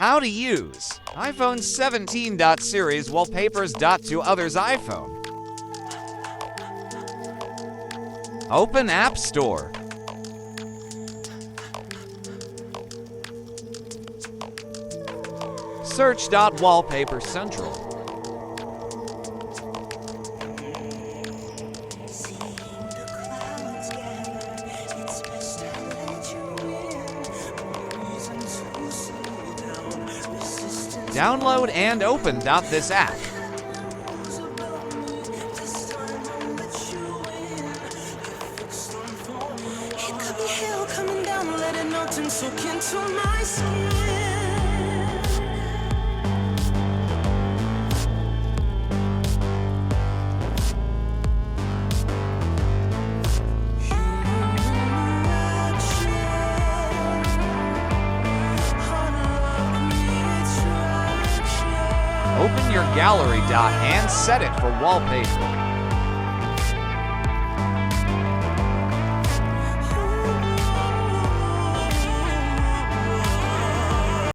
How to use iPhone 17. Series wallpapers. To others' iPhone. Open App Store. Search Wallpaper Central. Download and open this app. Open your gallery and set it for wallpaper.